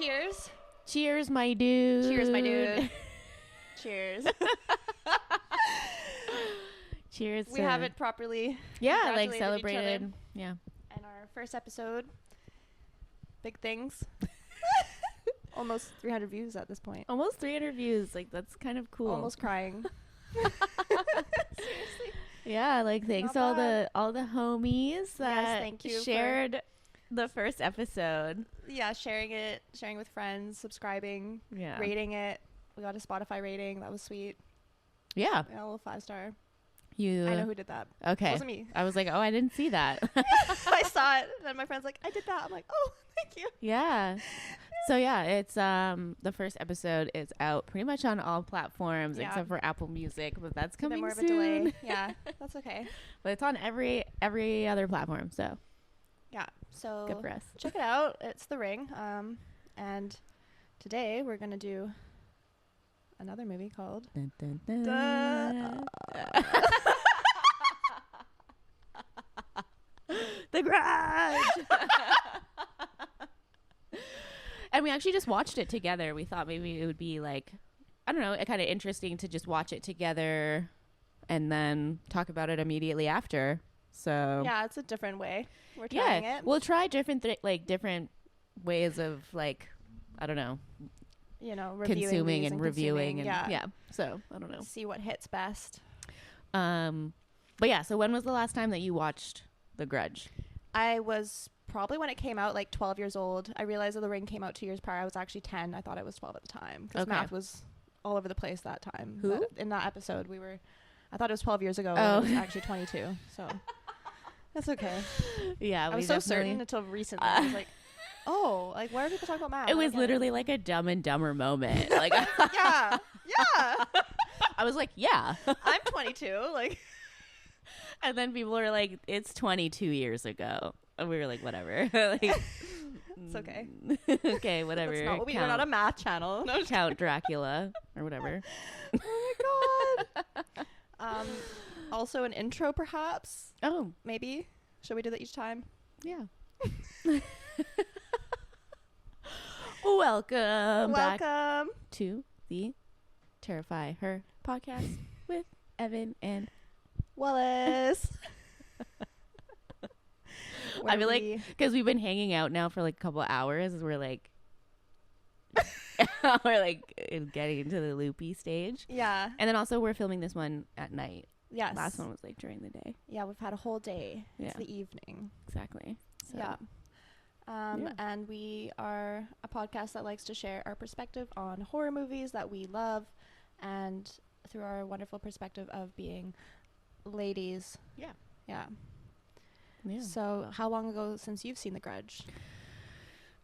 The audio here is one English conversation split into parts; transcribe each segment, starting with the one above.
cheers. Cheers, my dude. Cheers, my dude. Cheers. Cheers. We haven't properly like congratulated celebrated. each other. Yeah. And our first episode, big things. Almost 300 views at this point. Almost 300 views. Like, that's kind of cool. Almost crying. Seriously. Yeah, like thanks Not to all the homies that thank you shared the first episode. Yeah, sharing with friends, subscribing, Yeah. rating it. We got a Spotify rating. That was sweet. Yeah. Yeah, a little 5-star. I You know who did that. Okay. It wasn't me. I was like, "Oh, I didn't see that." I saw it, and my friend's like, "I did that." I'm like, "Oh, thank you." Yeah. So yeah, it's the first episode is out pretty much on all platforms except for Apple Music, but that's coming more of soon. a delay. Yeah, that's okay. But it's on every other platform, so Yeah, so good for us. check it out. It's The Ring. And today we're gonna do another movie called Dun, dun, dun. The Grudge. And we actually just watched it together. We thought maybe it would be like, I don't know, kind of interesting to just watch it together and then talk about it immediately after. So yeah, it's a different way. We're trying it. We'll try different different ways of like, I don't know, consuming and reviewing and yeah. So I don't know. See what hits best. But yeah, so when was the last time that you watched The Grudge? I was probably when it came out, like 12 years old. I realized that The Ring came out 2 years prior. I was actually 10. I thought I was 12 at the time because math was all over the place that time. Who? In that episode, I thought it was 12 years ago. Oh. And it was actually 22. So that's okay. Yeah, I was so certain until recently. I was like, oh, like why are people talking about math? It was literally like a Dumb and Dumber moment. Like, yeah. I was like, yeah. I'm 22. Like, And then people were like, it's 22 years ago. And we were like, whatever. Like, it's okay. Okay, whatever. That's not what we're not a math channel. No, Count Dracula or whatever. Oh my god. Also an intro, perhaps. Oh, Maybe. Should we do that each time? yeah. Welcome back to the Terrify Her podcast with Evan and Wallace. I feel like because we've been hanging out now for like a couple hours, we're like getting into the loopy stage. Yeah. And then also we're filming this one at night. Yes. Last one was like during the day. Yeah, we've had a whole day. Yeah. It's the evening. Exactly. So, Yeah. Yeah. And we are a podcast that likes to share our perspective on horror movies that we love, and through our wonderful perspective of being ladies. Yeah. Yeah. Yeah. So how long ago since you've seen The Grudge?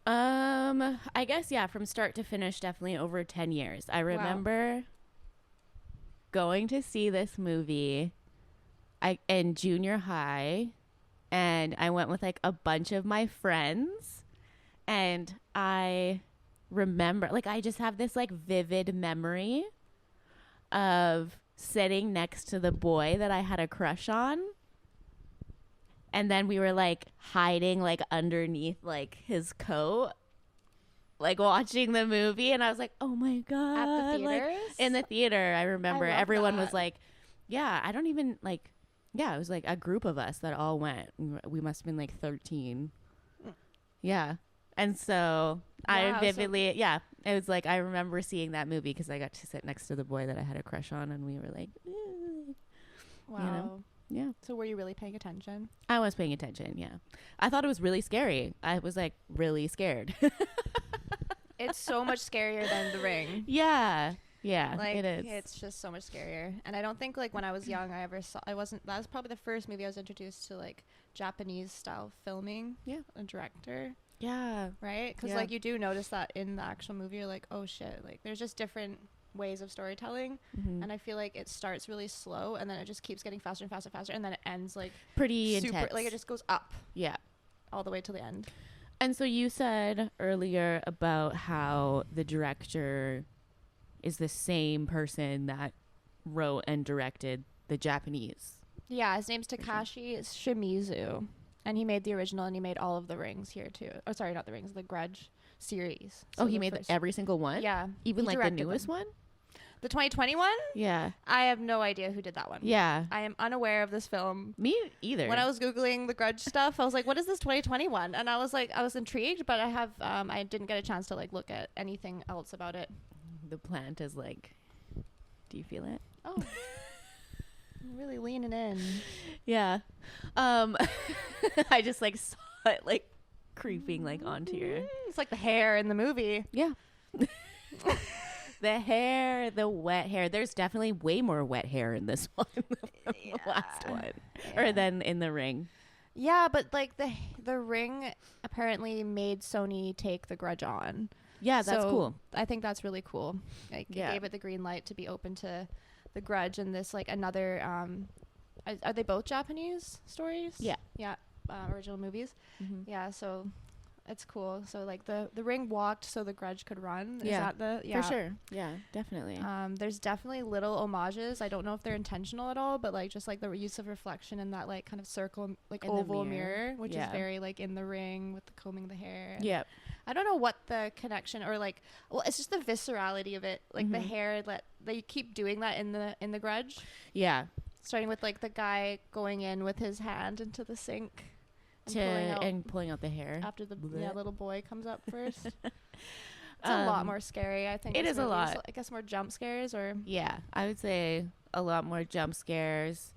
I guess, yeah, from start to finish, definitely over 10 years. I remember going to see this movie in junior high, and I went with like a bunch of my friends, and I remember, like, I just have this like vivid memory of sitting next to the boy that I had a crush on. And then we were like hiding like underneath like his coat, like watching the movie. And I was like, oh my God. At the like, theaters? in the theater, I remember I love everyone that. was like, yeah, I don't even like, yeah, it was like a group of us that all went. We must have been like 13. Yeah. And so I vividly, it was like, I remember seeing that movie because I got to sit next to the boy that I had a crush on, and we were like, Wow. You know? Yeah. So were you really paying attention? I was paying attention, yeah. I thought it was really scary. I was like really scared. It's so much scarier than The Ring. Yeah. Yeah, Like, it is. it's just so much scarier. And I don't think like when I was young I ever saw, that was probably the first movie I was introduced to like Japanese style filming. Yeah. A director. Yeah. Right? Because like you do notice that in the actual movie, you're like, oh shit, like there's just different ways of storytelling. Mm-hmm. And I feel like it starts really slow and then it just keeps getting faster and faster and faster, and then it ends like Pretty super intense. like it just goes up Yeah. all the way to the end. And so you said earlier about how the director is the same person that wrote and directed the Japanese. Yeah, his name's Takashi Shimizu, and he made the original and he made all of the Rings here too. Oh, sorry, not the Rings, the Grudge. series. Oh, So he the made first- every single one? Yeah. Even he like the directed newest them. one? The 2020 one? Yeah. I have no idea who did that one. Yeah. I am unaware of this film. Me either. When I was Googling the Grudge stuff, I was like, what is this 2020 one? And I was like, I was intrigued, but I didn't get a chance to like look at anything else about it. The plant is like, do you feel it? Oh. I'm really leaning in. Yeah. I just like saw it like creeping like onto your. It's like the hair in the movie. Yeah. The hair, the wet hair. There's definitely way more wet hair in this one than the last one. Yeah. Or than in The Ring. Yeah, but like the Ring apparently made Sony take the Grudge on. Yeah, that's So cool. I think that's really cool. Like, Yeah. it gave it the green light to be open to the Grudge and this like another. Are they both Japanese stories? Yeah. Yeah. Original movies. Mm-hmm. Yeah. So it's cool. So like the Ring walked so the Grudge could run. Yeah. Is that the For sure. Yeah, definitely. There's definitely little homages. I don't know if they're intentional at all, but like just like the use of reflection in that like kind of circle, like In the oval mirror. mirror, which Yeah. is very like in the Ring with the combing the hair. and Yeah. I don't know what the connection or like. Well, it's just the viscerality of it, like the Mhm. hair that they keep doing that in the Grudge, Yeah. starting with like the guy going in with his hand into the sink and Pulling out the hair. after the Blech. little boy comes up first. It's a lot more scary, I think. it this is a movie. lot. So I guess more jump scares or. Yeah, I would say a lot more jump scares.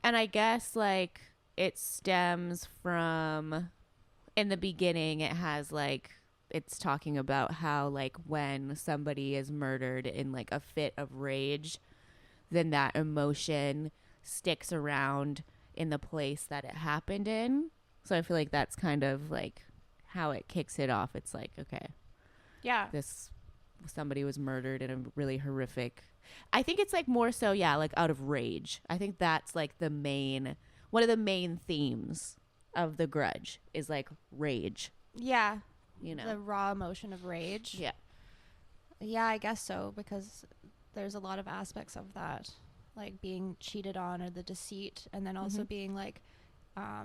And I guess like it stems from in the beginning it has like it's talking about how like when somebody is murdered in like a fit of rage, then that emotion sticks around in the place that it happened in. So I feel like that's kind of like how it kicks it off. It's like, okay, Yeah. somebody was murdered in a really horrific. I think it's like more so, yeah, like out of rage. I think that's like one of the main themes of The Grudge is like rage, Yeah. you know. The raw emotion of rage. Yeah. Yeah, I guess so, because there's a lot of aspects of that, like being cheated on or the deceit, and then also Mhm. being like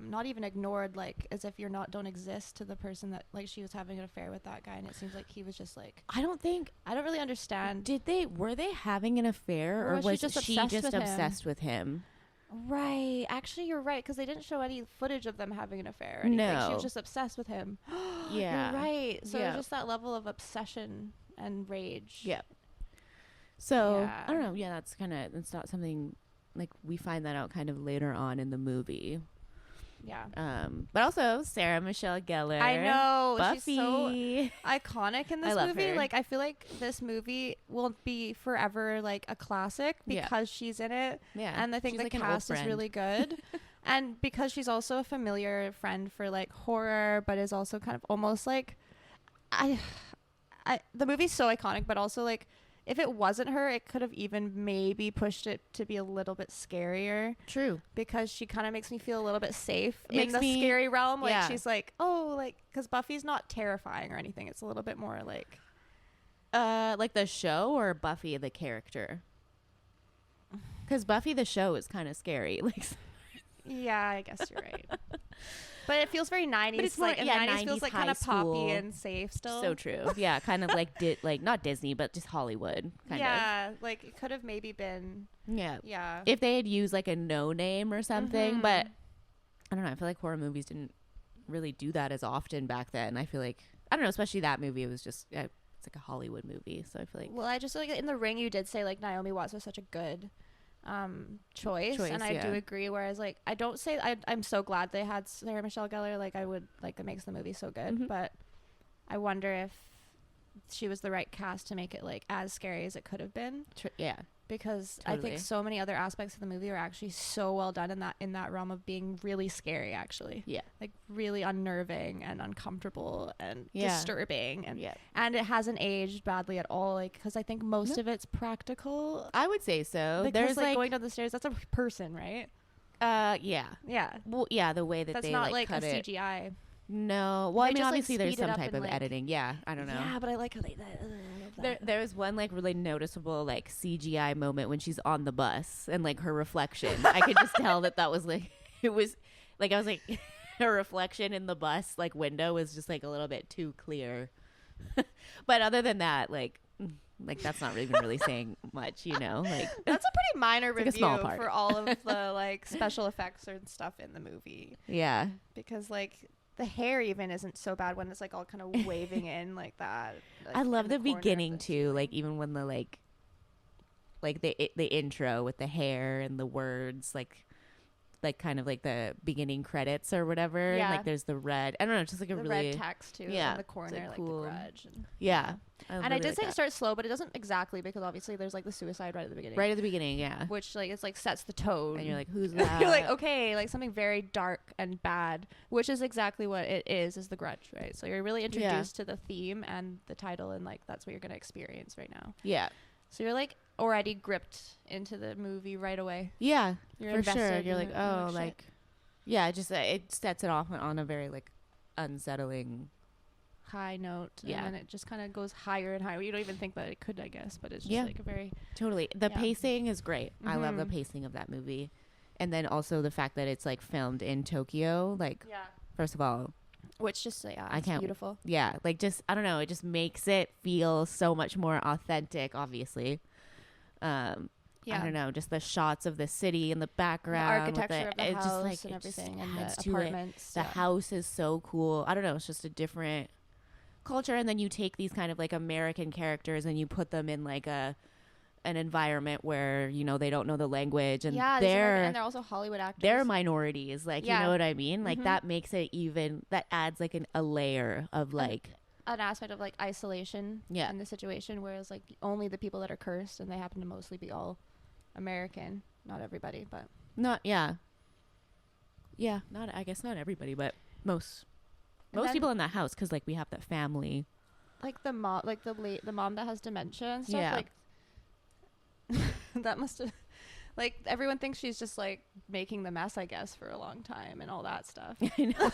not even ignored, like as if don't exist to the person that like she was having an affair with that guy, and it seems like he was just like, I don't really understand. were they having an affair Or or was was she just she obsessed just with him? obsessed with him? Right. Actually, you're right, because they didn't show any footage of them having an affair or anything. She No. was just obsessed with him. Yeah. You're right. So Yeah. it's just that level of obsession and rage. Yeah. So Yeah. I don't know. Yeah, it's not something like we find that out kind of later on in the movie. Yeah. But also Sarah Michelle Gellar. I know. Buffy. She's so iconic in I this love movie. her. Like, I feel like this movie will be forever like a classic Yeah. because she's in it. Yeah. And I think She's the like an old cast is friend. really good. And because she's also a familiar friend for like horror, but is also kind of almost like the movie's so iconic, but also like if it wasn't her, it could have even maybe pushed it to be a little bit scarier, True. because she kind of makes me feel a little bit safe in Makes the me- scary realm. Like yeah. she's like, oh, like, because Buffy's not terrifying or anything. It's a little bit more like, Like the show or Buffy the character? Because Buffy the show is kind of scary. Like, yeah, I guess you're right. But it feels very 90s. But it's more- like, and yeah, 90s feels 90s like kind of high school. poppy and safe still. so true. Yeah, kind of like like not Disney, but just Hollywood. Kind Yeah, like it could have maybe been. of. Yeah. Yeah. If they had used like a no name or something, Mhm. but I don't know. I feel like horror movies didn't really do that as often back then. I feel like I don't know, especially that movie. It was just it's like a Hollywood movie, so I feel like Well, I just feel like in The Ring, you did say like Naomi Watts was such a good choice, and I do yeah. agree. Whereas like I don't say I'm so glad they had Sarah Michelle Gellar. Like I would like, it makes the movie so good. Mhm. But I wonder if she was the right cast to make it like as scary as it could have been, yeah, because I Totally. think so many other aspects of the movie are actually so well done in that realm of being really scary. Actually, yeah, like really unnerving and uncomfortable and Yeah. disturbing, and yeah. it hasn't aged badly at all, like, because I think most No. of it's practical. I would say so. Because There's like going down the stairs, that's a person, right? yeah. Yeah, Well, yeah, the way that that's they not like like a cut it. CGI. No, well, I They mean, just, like, obviously there's speed it some up type and, of like- editing. Yeah, I don't know. Yeah, but I like how they. There was one like really noticeable like CGI moment when she's on the bus and like her reflection. I could just tell that was like it was like I was like her reflection in the bus like window was just like a little bit too clear But other than that, like that's not even really saying much, you know? Like that's a pretty minor like review a small part. for all of the like special effects and stuff in the movie. Yeah. Because like the hair even isn't so bad when it's like all kind of waving in like that. Like, I love in the corner of beginning the too, ceiling. like even when the the intro with the hair and the words, like kind of like the beginning credits or whatever. Yeah. Like there's the red. I don't know, just like a the really red text too yeah, in the corner, like cool. the Grudge. And, yeah. And I did say it starts slow, but it doesn't exactly, because obviously there's like the suicide right at the beginning. Right at the beginning, yeah. Which like it's like sets the tone. And you're like, who's that? You're like, okay, like something very dark and bad, which is exactly what it is the Grudge, right? So you're really introduced to the theme and the title, and like that's what you're gonna experience right now. Yeah. So you're like already gripped into the movie right away. Yeah, You're for sure. You're like, in it, oh, shit. like, yeah, just it sets it off on a very like unsettling high note. Yeah. And then it just kind of goes higher and higher. You don't even think that it could, I guess, but it's just Yeah. like a very totally. The Yeah. pacing is great. I love the Mhm. pacing of that movie, and then also the fact that it's like filmed in Tokyo. Like, first of all, which just yeah, I it's can't- beautiful. yeah, like just I don't know, it just makes it feel so much more authentic. Obviously, Yeah. I don't know, just the shots of the city in the The background, with architecture of the it's house just like and it just everything, and adds the to it. apartments. The house is so cool. I don't know, it's just a different culture, and then you take these kind of like American characters and you put them in like an environment where, you know, they don't know the language, and yeah, they're also Hollywood actors. they're minorities, like Yeah. you know what I mean, like Mhm. that makes it even, that adds like a layer of like an aspect of like isolation Yeah. in the situation, whereas like only the people that are cursed, and they happen to mostly be all American, not everybody, but not not, I guess not everybody, but most And then- people in that house, because like we have that family. like the mom, like the mom that has dementia and stuff, Yeah. like that must have, like, everyone thinks she's just like making the mess, I guess, for a long time and all that stuff. I know.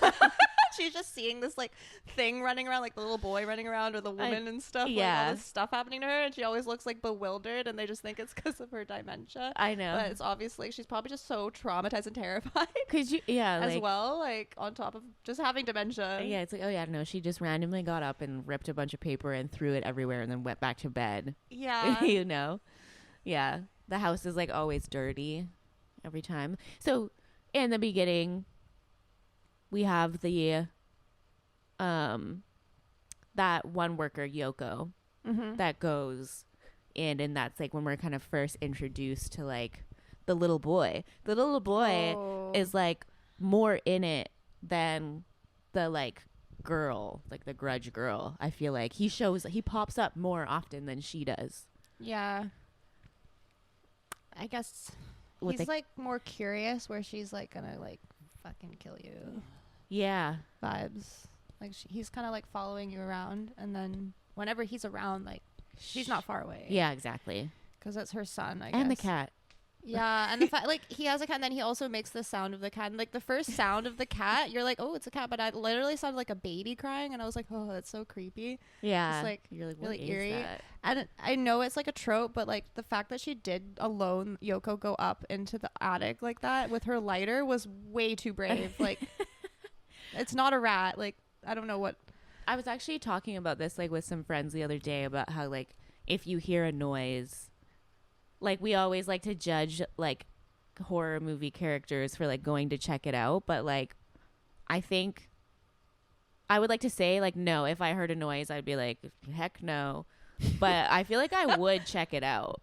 She's just seeing this like thing running around, like the little boy running around, or the woman and stuff, like yeah. all this stuff happening to her, and she always looks like bewildered, and they just think it's because of her dementia. I know, But it's obviously she's probably just so traumatized and terrified because as like, well, like on top of just having dementia. yeah, it's like, oh yeah, no, she just randomly got up and ripped a bunch of paper and threw it everywhere and then went back to bed. Yeah. You know? Yeah. The house is like always dirty every time. So in the beginning, we have the that one worker, Yoko, Mm-hmm. that goes in, and that's like when we're kind of first introduced to like the little boy. The little boy is like more in it than the like girl, like the Grudge girl. I feel like he pops up more often than she does. Yeah. I guess With he's the- like more curious, where she's like gonna like fucking kill you Yeah. vibes. Like he's kind of like following you around, and then whenever he's around, like she's not far away. Yeah, exactly. Because that's her son, I guess. And the cat. Yeah, and the fact, like, he has a cat, and then he also makes the sound of the cat. And, like, the first sound of the cat, you're like, oh, it's a cat. But I literally sounded like a baby crying, and I was like, oh, that's so creepy. Yeah. Just, like, you're like, really what is eerie. that? And I know it's, like, a trope, but, like, the fact that she did alone Yoko go up into the attic like that with her lighter was way too brave. Like, it's not a rat. Like, I don't know what. I was actually talking about this like with some friends the other day about how like if you hear a noise, like we always like to judge like horror movie characters for like going to check it out, but like I think I would like to say like no, if I heard a noise I'd be like heck no, but I feel like I would check it out,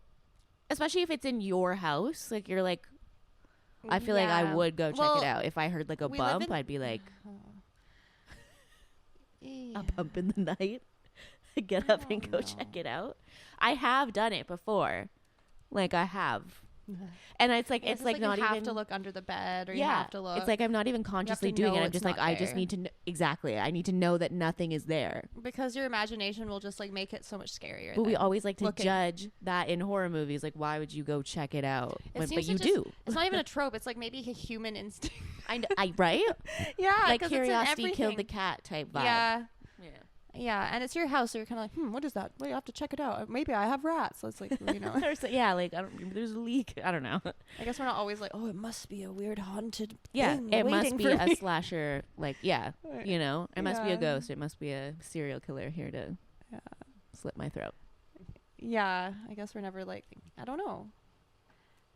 especially if it's in your house. Like you're like, I feel like I Yeah. would go check Well, it out. If I heard like a we live bump in- I'd be like Yeah. a bump in the night. Get up and go check it out. I have done it before. Like I have. And it's like Yeah, it's like not you have even to look under the bed, or you yeah. have to look. It's like I'm not even consciously doing know it. I'm it's just like not I just there. need to exactly. I need to know that nothing is there. because your imagination will just like make it so much scarier. But we then. always like to looking. judge that in horror movies. Like why would you go check it out? It But seems to you just- do. It's not even a trope. It's like maybe a human instinct. I right? Yeah, Like 'cause it's in curiosity killed the everything. cat type vibe. Yeah, Yeah. yeah, and it's your house, so you're kind of like, what is that? Well, you have to check it out. Maybe I have rats. So it's like, you know. Yeah, like I don't, there's a leak. I don't know. I guess we're not always like, oh, it must be a weird haunted. Yeah, thing it must waiting be for a me. slasher. Like, yeah, you know, it must be a Yeah. ghost. It must be a serial killer here to slit my throat. Yeah, I guess we're never like, I don't know.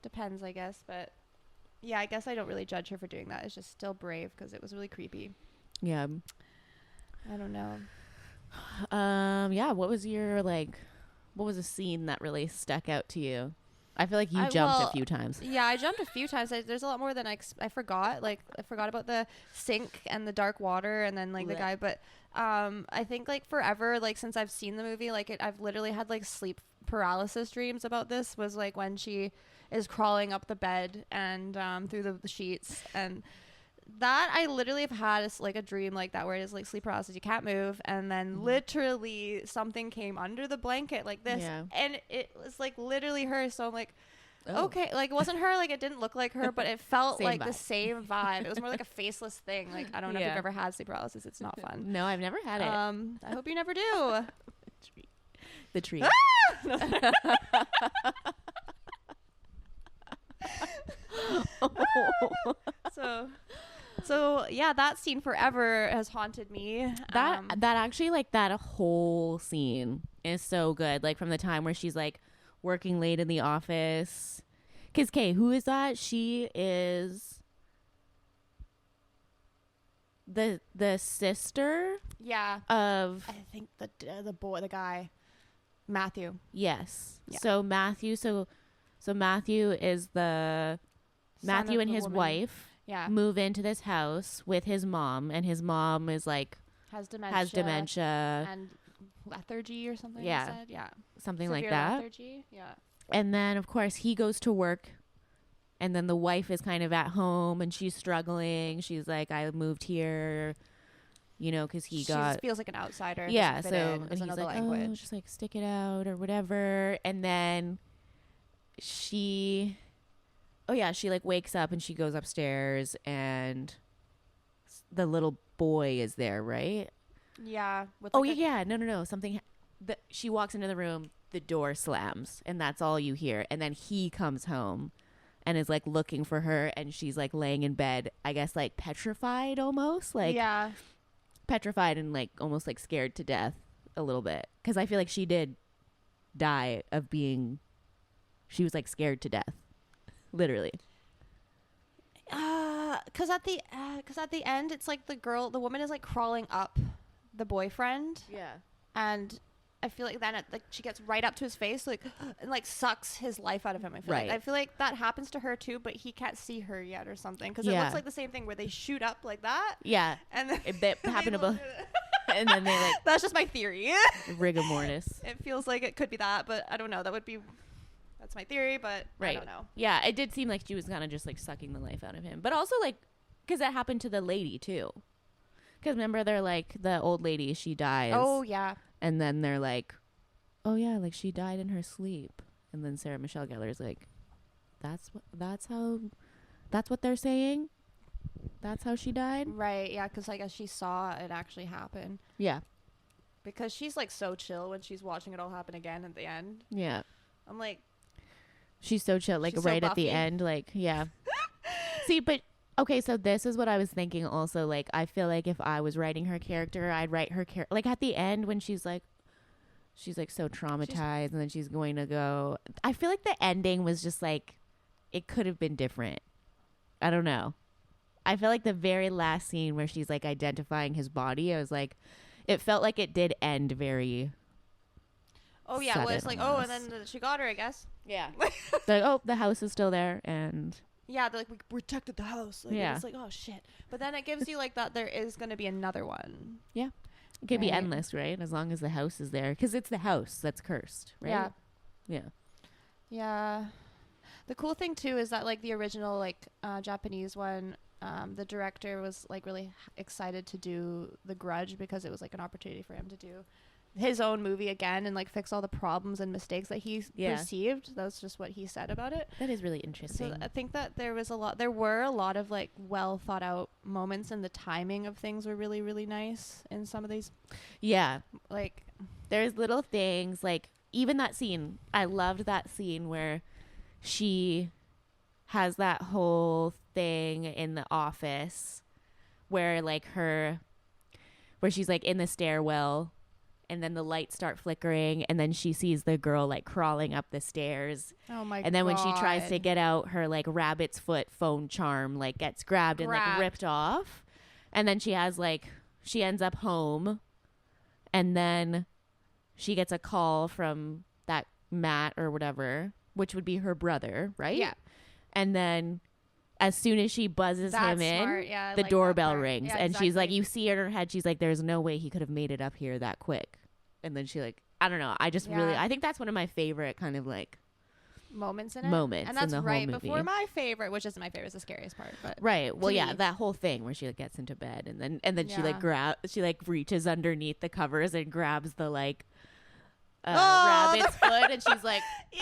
Depends, I guess. But yeah, I guess I don't really judge her for doing that. It's just still brave because it was really creepy. Yeah. I don't know. Yeah, what was a scene that really stuck out to you? I feel like you jumped a few times. Yeah, I jumped a few times. There's a lot more than I forgot. Like, I forgot about the sink and the dark water and then, like, the guy. But I think, like, forever, like, since I've seen the movie, like, I've literally had, like, sleep paralysis dreams about this. Was, like, when she is crawling up the bed and through the sheets. And that I literally have had like a dream like that where it is like sleep paralysis, you can't move, and then literally something came under the blanket like this, and it was like literally her. So I'm like, okay, like it wasn't her, like it didn't look like her, but it felt like vibe. The same vibe. It was more like a faceless thing. Like, I don't know if you've ever had sleep paralysis. It's not fun. No, I've never had it. I hope you never do. The tree. So yeah, that scene forever has haunted me. That actually, like, that whole scene is so good. Like, from the time where she's like working late in the office. Cause who is that? She is the sister. Yeah. Of, I think the guy, Matthew. Yes. Yeah. So Matthew is the Matthew and his wife. Yeah. Move into this house with his mom, and his mom is like has dementia and lethargy or something. Yeah. Said. Yeah. Something Severe like that. Lethargy. Yeah. And then of course he goes to work, and then the wife is kind of at home and she's struggling. She's like, I moved here, you know, because she feels like an outsider. Yeah. So and he's another like, language. oh, just like stick it out or whatever. And then she like wakes up and she goes upstairs and the little boy is there, right? Yeah. With no. Something. She walks into the room, the door slams, and that's all you hear. And then he comes home and is like looking for her, and she's like laying in bed, I guess like petrified almost. Like, yeah. Petrified and like almost like scared to death a little bit. Because I feel like she did die of being, she was like scared to death. Literally. Because at the end, it's like the woman is like crawling up the boyfriend. Yeah. And I feel like then she gets right up to his face, like, and like sucks his life out of him. I feel like that happens to her too, but he can't see her yet or something. Because it looks like the same thing where they shoot up like that. Yeah. And then it happened to both. And then they like. That's just my theory. Rigor mortis. It feels like it could be that, but I don't know. That's my theory, but I don't know. Yeah, it did seem like she was kind of just like sucking the life out of him. But also like, because that happened to the lady too. Because remember, they're like, the old lady, she dies. Oh, yeah. And then they're like, oh, yeah, like she died in her sleep. And then Sarah Michelle Gellar's like, that's what they're saying? That's how she died? Right, yeah, because I guess she saw it actually happen. Yeah. Because she's like so chill when she's watching it all happen again at the end. Yeah. I'm like, she's so chill, like right at the end, like, yeah. See, but okay, so this is what I was thinking also. Like, I feel like if I was writing her character, I'd write her character like at the end when she's like so traumatized and then she's going to go. I feel like the ending was just like, it could have been different. I don't know. I feel like the very last scene where she's like identifying his body, I was like, it felt like it did end very. Oh yeah, well, it's like, almost. Oh, and then she got her, I guess. Yeah. Like, oh, the house is still there, and. Yeah, they're like, we protected the house. Like, yeah. It's like, oh shit. But then it gives you like that there is going to be another one. Yeah. It could be endless, right? As long as the house is there, because it's the house that's cursed, right? Yeah. Yeah. Yeah. The cool thing too is that like the original like Japanese one, the director was like really excited to do The Grudge because it was like an opportunity for him to do his own movie again and like fix all the problems and mistakes that he perceived. That's just what he said about it. That is really interesting. So I think that there were a lot of like well thought out moments, and the timing of things were really, really nice in some of these. Yeah. Like there's little things like even that scene. I loved that scene where she has that whole thing in the office where like where she's like in the stairwell and then the lights start flickering, and then she sees the girl like crawling up the stairs. Oh my god. And then when she tries to get out, her like rabbit's foot phone charm like gets grabbed and like ripped off. And then she ends up home, and then she gets a call from that Matt or whatever, which would be her brother, right? Yeah. And then as soon as she buzzes him in, the doorbell rings. Yeah, and she's like, you see in her head, she's like, there's no way he could have made it up here that quick. And then she like, I don't know. I just really, I think that's one of my favorite kind of like moments in it. And that's in the right whole before my favorite, which isn't my favorite, is the scariest part. But right. Well, yeah, that whole thing where she like gets into bed and then she like reaches underneath the covers and grabs the like rabbit's foot, and she's like, ew.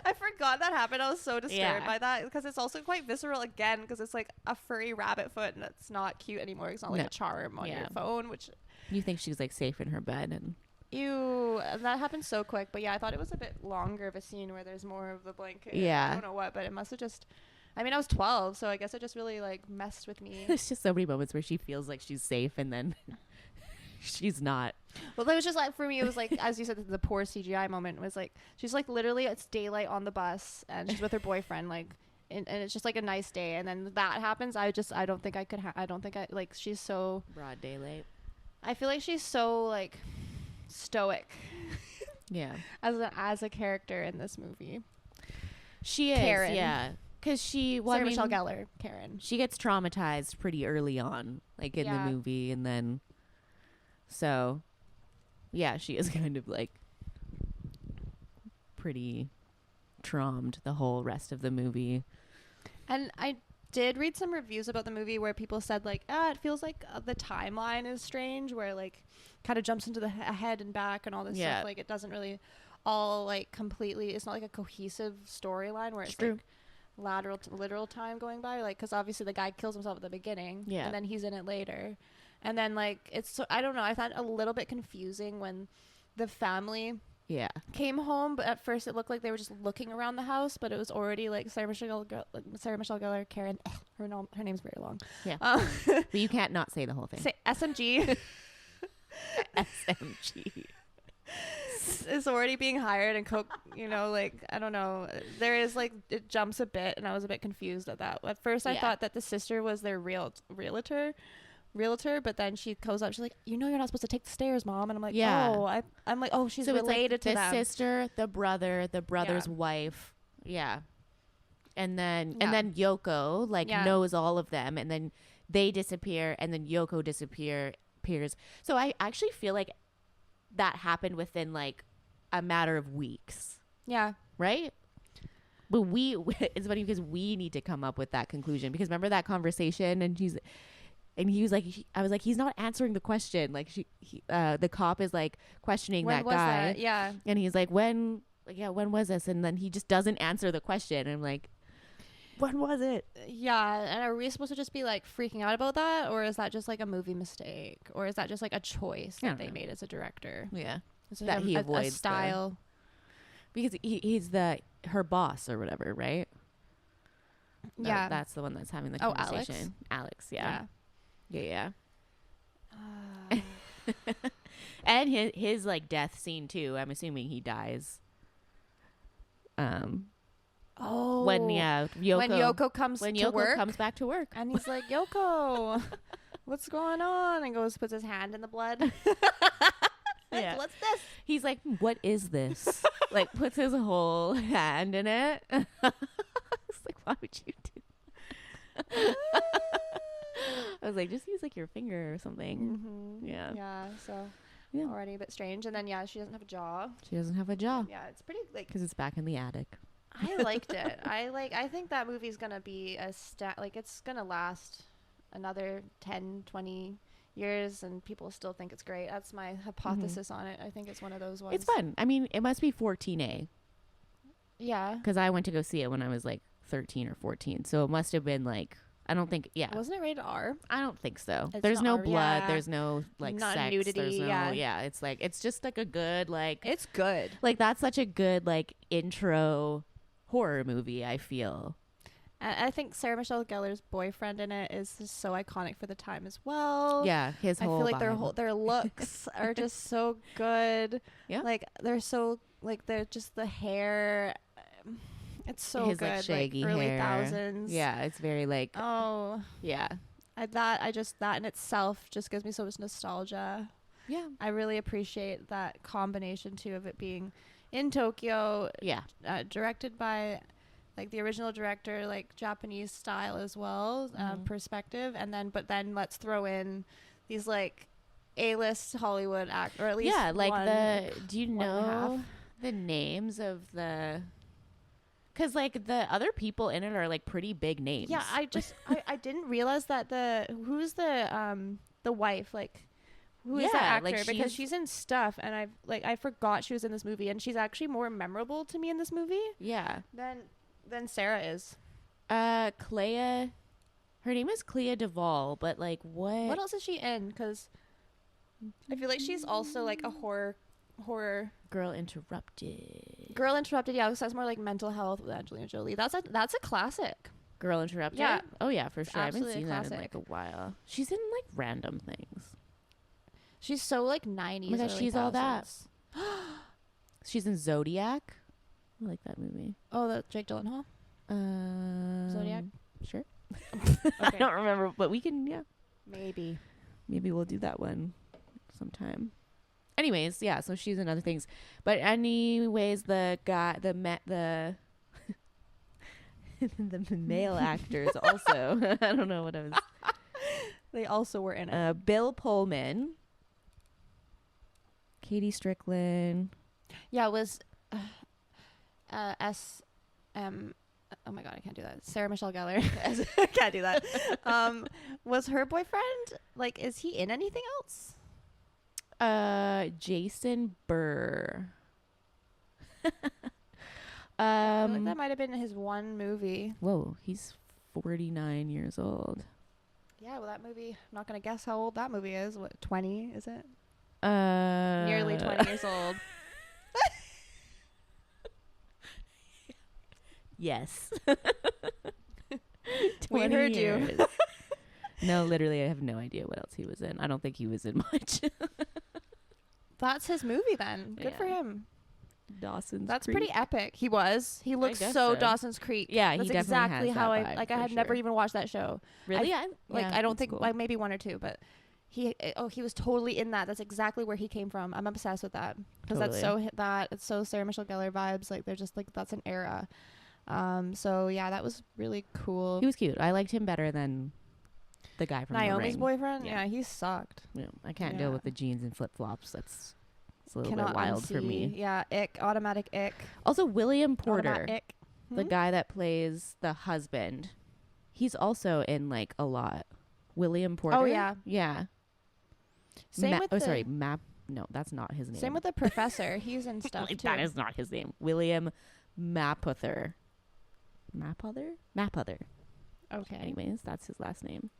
I forgot that happened. I was so disturbed by that because it's also quite visceral again because it's like a furry rabbit foot and it's not cute anymore. It's not like a charm on your phone, which you think she's like safe in her bed. And ew, that happened so quick. But yeah, I thought it was a bit longer of a scene where there's more of the blanket. Yeah, I don't know what, but it must have just, I mean, I was 12, so I guess it just really like messed with me. There's just so many moments where she feels like she's safe and then she's not. Well, it was just like, for me, it was like, as you said, the poor CGI moment was like, she's like literally, it's daylight on the bus and she's with her boyfriend, like, and it's just like a nice day, and then that happens. I don't think I could I don't think I like, she's so broad daylight. I feel like she's so like stoic yeah as a character in this movie. She is Karen. Yeah, because Sarah Michelle Gellar, Karen, she gets traumatized pretty early on, like in the movie, and then so yeah, she is kind of like pretty traumed the whole rest of the movie. And I did read some reviews about the movie where people said like, it feels like the timeline is strange, where like kind of jumps into the ahead and back and all this stuff. Like it doesn't really all like completely, it's not like a cohesive storyline where it's like literal time going by, like, because obviously the guy kills himself at the beginning and then he's in it later, and then like it's so, I don't know, I found it a little bit confusing when the family came home, but at first it looked like they were just looking around the house, but it was already like Sarah Michelle Gellar, Karen, her name's very long, but you can't not say the whole thing. Say SMG. SMG is already being hired and coke, you know, like, I don't know, there is like, it jumps a bit, and I was a bit confused at that. At first I thought that the sister was their realtor, but then she goes up, she's like, you know, you're not supposed to take the stairs, Mom. And I'm like, I'm like, oh, she's so related to the them. Sister, the brother's wife, and then Yoko like knows all of them, and then they disappear, and then Yoko disappears. So I actually feel like that happened within like a matter of weeks. Yeah. Right? But it's funny because we need to come up with that conclusion, because remember that conversation, and he was like, I was like, he's not answering the question. Like the cop is like questioning that guy. That? Yeah. And he's like, when was this? And then he just doesn't answer the question. And I'm like, when was it? Yeah. And are we supposed to just be like freaking out about that? Or is that just like a movie mistake? Or is that just like a choice that they made as a director? Yeah. So that he avoids a style. Because he's her boss or whatever, right? Yeah. That's the one that's having the conversation. Alex, yeah. Yeah. And his like death scene too. I'm assuming he dies. When Yoko comes back to work, and he's like, Yoko, what's going on? And puts his hand in the blood. Like, what's this? He's like, what is this? Like, puts his whole hand in it. It's like, why would you do that? I was like, just use like your finger or something. Mm-hmm. Yeah. So already a bit strange. And then she doesn't have a jaw. Yeah, it's pretty like, because it's back in the attic. I liked it. I think that movie's gonna be it's gonna last another 10, 20 years, and people still think it's great. That's my hypothesis on it. I think it's one of those ones. It's fun. I mean, it must be 14A. Yeah. Because I went to go see it when I was like 13 or 14, so it must have been like, I don't think. Yeah. Wasn't it rated R? I don't think so. There's no blood. Yeah. There's no like not sex. Nudity. There's no, yeah. It's like, it's just like a good like. It's good. Like that's such a good like intro horror movie, I feel. And I think Sarah Michelle Gellar's boyfriend in it is just so iconic for the time as well. Yeah, his I whole feel like vibe. their looks are just so good. Yeah. Like they're so like they're just the hair. It's so his good. like shaggy early hair. thousands. Yeah, it's very like Oh, yeah. that in itself just gives me so much nostalgia. Yeah. I really appreciate that combination too of it being in Tokyo, Yeah. directed by like the original director, like Japanese style as well, perspective, and then let's throw in these like A-list Hollywood act, or at least do you know the names of the? Because like the other people in it are like pretty big names. Yeah, I didn't realize that who's the wife, like who is that actor, like because she's in stuff, and I forgot she was in this movie, and she's actually more memorable to me in this movie. Yeah. Than Sarah is. Clea, her name is Clea Duvall, but like What else is she in? Because I feel like she's also like a horror. Girl Interrupted. Yeah, so that's more like mental health with Angelina Jolie. That's a classic. Girl Interrupted. Yeah. Oh yeah, for sure. I haven't Absolutely seen that in classic. like a while. She's in like random things. She's so like 90s. Oh my gosh, early she's all that. 2000s. She's in Zodiac. I like that movie. Oh, the Jake Gyllenhaal. Zodiac. Sure. Okay. I don't remember, but we can. Yeah. Maybe Maybe we'll do that one sometime. Anyways, yeah, so she's in other things. But anyways, the the male actors also. I don't know what I was. They also were in it. Bill Pullman, Katie Strickland. Yeah, it was oh my god, I can't do that. Sarah Michelle Gellar. I can't do that. Was her boyfriend, like, is he in anything else? Jason Burr. I feel like that might have been his one movie. Whoa, he's 49 years old. Yeah, well, that movie, I'm not going to guess how old that movie is. What, 20, is it? Nearly Nearly 20 years old. Yes. We heard you. No, literally, I have no idea what else he was in. I don't think he was in much. That's his movie then. Good for Yeah. him. Dawson's That's Creek. pretty epic. He was. He looks guess so so. Dawson's Creek. Yeah, he That's definitely exactly has how that I vibe, like. I for had never sure. even watched that show. Really? I don't think, cool. like, maybe one or two, but he was totally in that. That's exactly where he came from. I'm obsessed with that because Totally. it's so Sarah Michelle Gellar vibes. Like, they're just like, that's an era. So yeah, that was really cool. He was cute. I liked him better than the guy from Naomi's The Ring. boyfriend. Yeah. Yeah, he sucked. Yeah, I can't deal Yeah. with the jeans and flip flops. It's a little Cannot bit wild for unsee. me. Yeah, automatic ick. Also, William Porter, Automatic. the guy that plays the husband, he's also in like a lot. William Porter. Oh yeah. Yeah. Same with Map. No, that's not his name. Same with the professor. He's in stuff Like, too. that is not his name. William Mapother. Mapother. Okay. Anyways, that's his last name.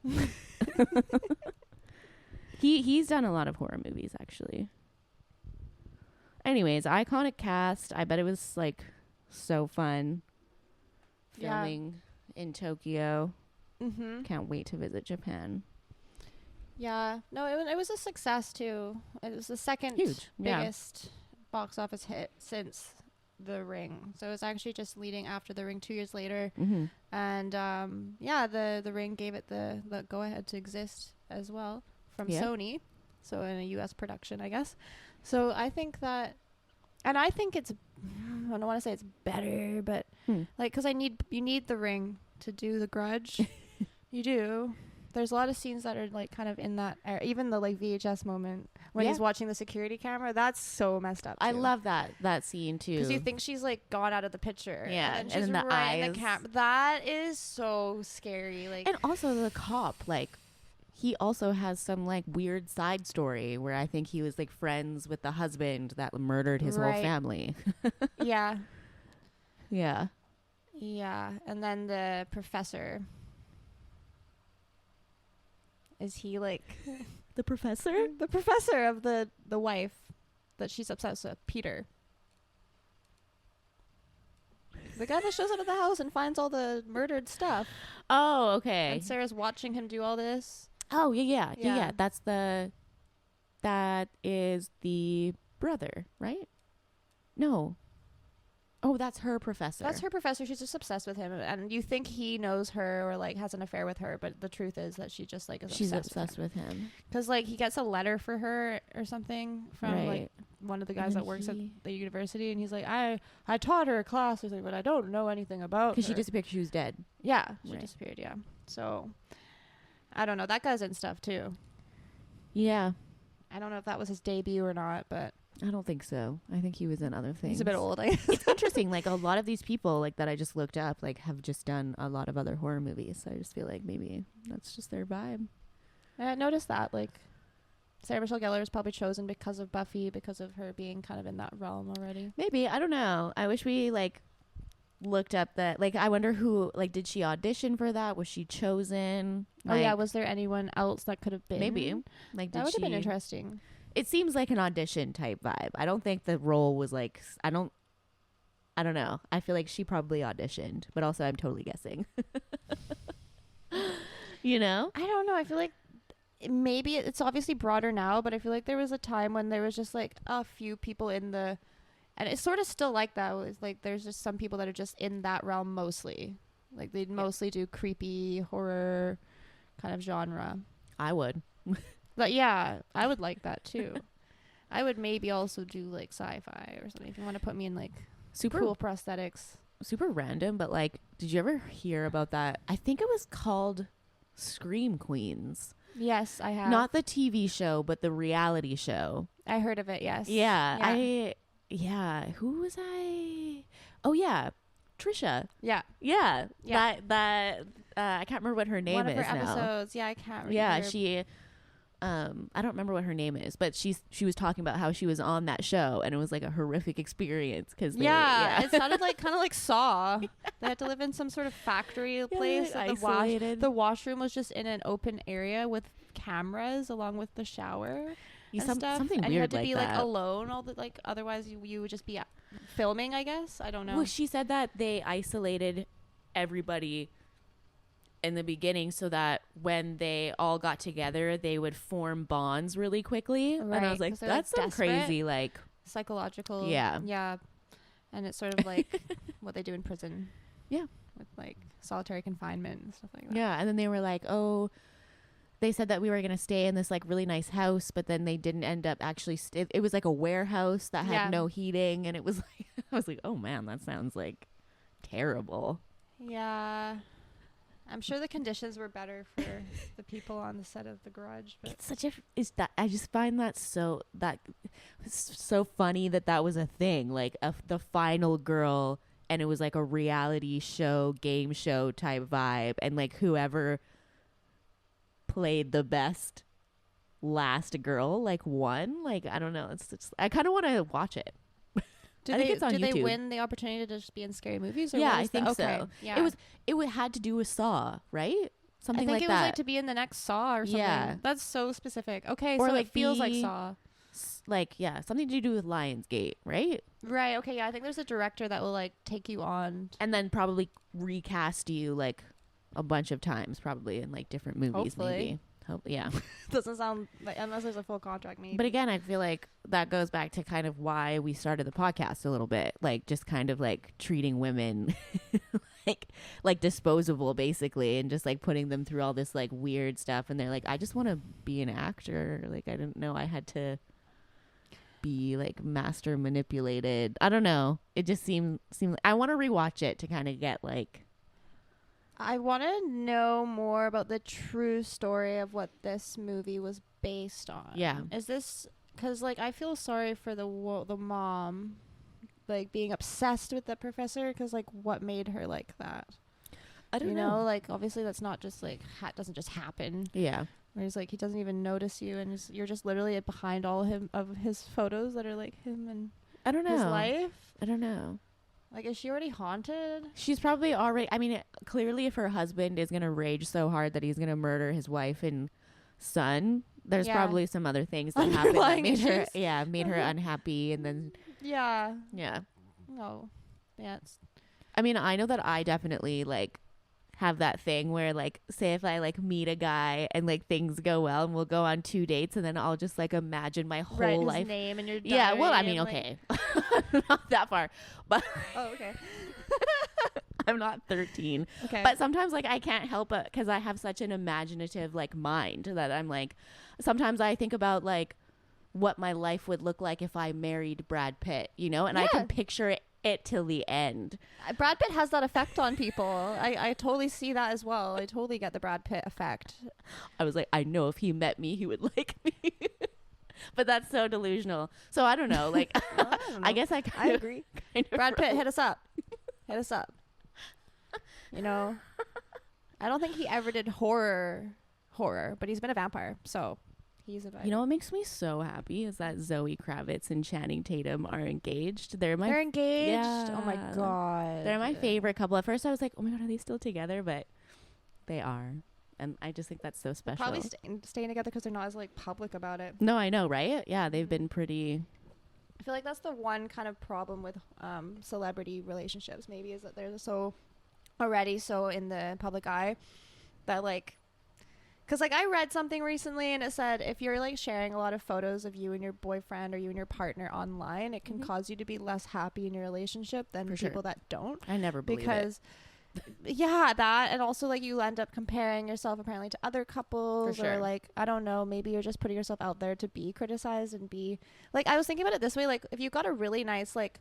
He's done a lot of horror movies actually. Anyways, iconic cast. I bet it was like so fun Yeah. filming in Tokyo. Mm-hmm. Can't wait to visit Japan. Yeah. No, it was a success too. It was the second Huge. Yeah. biggest box office hit since The Ring. So it was actually just leading after The Ring 2 years later. Mm-hmm. And yeah, the Ring gave it the go ahead to exist as well from Yeah. Sony. So in a US production, I guess. So I think that, and I think it's, I don't want to say it's better, but like, cause you need The Ring to do the Grudge. You do. There's a lot of scenes that are like kind of in that era. Even the like VHS moment when he's watching the security camera, that's so messed up. I too. love that scene too. Because you think she's like gone out of the picture. Yeah, And then and she's then the right in eyes. the camera. That is so scary. Like, And also the cop, like, he also has some like weird side story where I think he was like friends with the husband that murdered his whole Right. family. yeah. Yeah. Yeah. And then the professor. Is he like The professor? the professor of the wife that she's obsessed with, Peter? The guy that shows up at the house and finds all the murdered stuff. Oh, okay. And Sarah's watching him do all this. Oh, yeah. That is the brother, right? No. Oh, that's her professor. That's her professor. She's just obsessed with him, and you think he knows her or like has an affair with her, but the truth is that she just like is She's obsessed with him. Because like he gets a letter for her or something from like one of the guys that works at the university, and he's like, I taught her a class or something, but I don't know anything about her. Because she disappeared. She was dead. Yeah, she disappeared. Yeah, so I don't know. That guy's in stuff too. Yeah, I don't know if that was his debut or not, but. I don't think so. I think he was in other things. He's a bit old. It's interesting. Like a lot of these people like that I just looked up like have just done a lot of other horror movies. So I just feel like maybe that's just their vibe. I noticed that like Sarah Michelle Gellar is probably chosen because of Buffy, because of her being kind of in that realm already. Maybe. I don't know. I wish we like looked up that. Like I wonder who like did she audition for that? Was she chosen? Oh yeah. Was there anyone else that could have been? Maybe. Like that would have been interesting. It seems like an audition type vibe. I don't think the role was like, I don't know. I feel like she probably auditioned, but also I'm totally guessing. You know? I don't know. I feel like maybe it's obviously broader now, but I feel like there was a time when there was just like a few people in the, and it's sort of still like that. It's like there's just some people that are just in that realm mostly. Like they'd mostly do creepy horror kind of genre. I would. But yeah, I would like that too. I would maybe also do like sci-fi or something if you want to put me in like super cool prosthetics. Super random, but like, did you ever hear about that? I think it was called Scream Queens. Yes, I have. Not the TV show, but the reality show. I heard of it, yes. Yeah. Who was I? Oh yeah, Trisha. Yeah. That I can't remember what her name is now. One of her episodes. Yeah, I can't remember. Yeah, she I don't remember what her name is, but she was talking about how she was on that show and it was like a horrific experience because it sounded like kind of like Saw. They had to live in some sort of factory place. The washroom was just in an open area with cameras along with the shower and stuff. Something and weird you had to like be that. like alone all the like otherwise you would just be filming, I guess. I don't know. Well, she said that they isolated everybody in the beginning so that when they all got together they would form bonds really quickly. Right, and I was like, that's some crazy like psychological. Yeah. And it's sort of like what they do in prison. Yeah. With like solitary confinement and stuff like that. Yeah. And then they were like, oh, they said that we were going to stay in this like really nice house, but then they didn't end up actually. It was like a warehouse that had no heating. And it was like, I was like, oh man, that sounds like terrible. Yeah. I'm sure the conditions were better for the people on the set of The Grudge. But I just find that so funny that was a thing, like the final girl, and it was like a reality show, game show type vibe, and like whoever played the best last girl like won. Like I don't know, it's just, I kind of want to watch it. Did they win the opportunity to just be in scary movies? Or yeah, I think so. Yeah. It had to do with Saw, right? Something like that. I think it was like to be in the next Saw or something. Yeah. That's so specific. Okay, or so like it feels like Saw. Like, yeah, something to do with Lionsgate, right? Right, okay, yeah. I think there's a director that will like take you on. And then probably recast you like a bunch of times probably in like different movies. Hopefully. Maybe. Yeah. Doesn't sound like, unless there's a full contract maybe. But again, I feel like that goes back to kind of why we started the podcast a little bit, like just kind of like treating women like disposable basically, and just like putting them through all this like weird stuff, and they're like, I just want to be an actor. Like I didn't know I had to be like master manipulated. I don't know. It just seemed like I want to rewatch it to kind of get like, I want to know more about the true story of what this movie was based on. Yeah. Is this because like I feel sorry for the mom, like being obsessed with the professor, because like what made her like that? I don't know. Like obviously that's not just like doesn't just happen. Yeah. Where he's like he doesn't even notice you, and you're just literally behind all of his photos that are like him and I don't know his life. I don't know. Like, is she already haunted? She's probably already... I mean, clearly if her husband is going to rage so hard that he's going to murder his wife and son, there's probably some other things that happened that made her unhappy, and then... Yeah. Yeah. No. Yeah, I mean, I know that I definitely like have that thing where like say if I like meet a guy and like things go well and we'll go on 2 dates and then I'll just like imagine my whole Write life. his name in your diary. Yeah, well, I mean, and, okay. Not that far. But oh, okay. I'm not 13. Okay. But sometimes like I can't help it because I have such an imaginative like mind that I'm like sometimes I think about like what my life would look like if I married Brad Pitt, you know, and I can picture it till the end. Brad Pitt has that effect on people. I totally see that as well. I totally get the Brad Pitt effect. I was like, I know if he met me, he would like me. But that's so delusional. So I don't know. Like, Well, I don't know. I guess I agree. Brad Pitt, hit us up. Hit us up. You know, I don't think he ever did horror, but he's been a vampire, so he's a vampire. You know what makes me so happy is that Zoe Kravitz and Channing Tatum are engaged. They're engaged. Yeah. Oh my god. They're my favorite couple. At first, I was like, oh my god, are they still together? But they are, and I just think that's so special. Probably staying together because they're not as like public about it. No, I know, right? Yeah, they've been pretty. I feel like that's the one kind of problem with celebrity relationships. Maybe is that they're already so in the public eye that like. Because, like, I read something recently and it said if you're, like, sharing a lot of photos of you and your boyfriend or you and your partner online, it can cause you to be less happy in your relationship than people that don't. I never believe because, yeah, that. And also, like, you end up comparing yourself apparently to other couples. Or, like, I don't know, maybe you're just putting yourself out there to be criticized and be... Like, I was thinking about it this way. Like, if you got a really nice, like...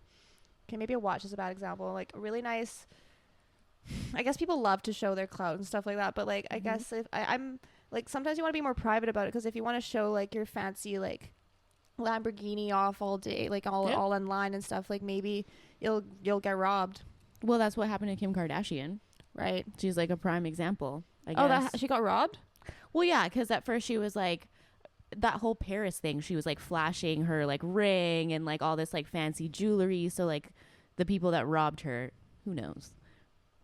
Okay, maybe a watch is a bad example. Like, a really nice... I guess people love to show their clout and stuff like that. But, like, I guess if I'm... Like, sometimes you want to be more private about it because if you want to show, like, your fancy, like, Lamborghini off all day, like, all online and stuff, like, maybe you'll get robbed. Well, that's what happened to Kim Kardashian. Right. She's, like, a prime example, I Oh, guess. she got robbed? Well, yeah, because at first she was, like, that whole Paris thing, she was, like, flashing her, like, ring and, like, all this, like, fancy jewelry. So, like, the people that robbed her, who knows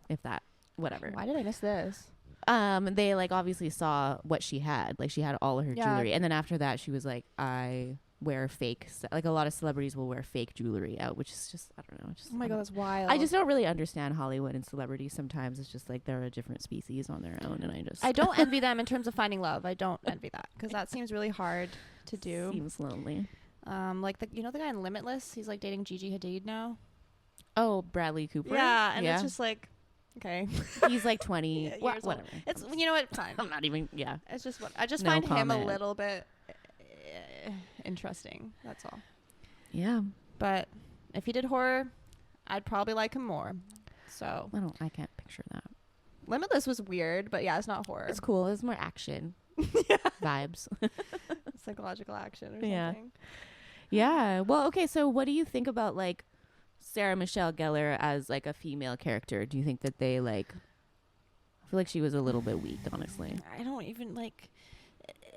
if that, whatever. Why did I miss this? They like obviously saw what she had. Like she had all of her jewelry. And then after that she was like, I wear fake, like a lot of celebrities will wear fake jewelry out, which is just, I don't know. Just, oh my God, that's wild. I just don't really understand Hollywood and celebrities. Sometimes it's just like they're a different species on their own. And I don't envy them in terms of finding love. I don't envy that because that seems really hard to do. Seems lonely. Like the guy in Limitless, he's like dating Gigi Hadid now. Oh, Bradley Cooper. Yeah. And it's just like, okay. He's like 20. years whatever. old. It's, you know what? Fine. I'm not even, yeah. It's just what I just No find him a comment. little bit interesting. That's all. Yeah. But if he did horror, I'd probably like him more. So I can't picture that. Limitless was weird, but yeah, it's not horror. It's cool. It's more action vibes. Psychological action or Yeah. something. Yeah. Well, okay. So what do you think about like Sarah Michelle Gellar as like a female character? Do you think that they like, I feel like she was a little bit weak, honestly. I don't even like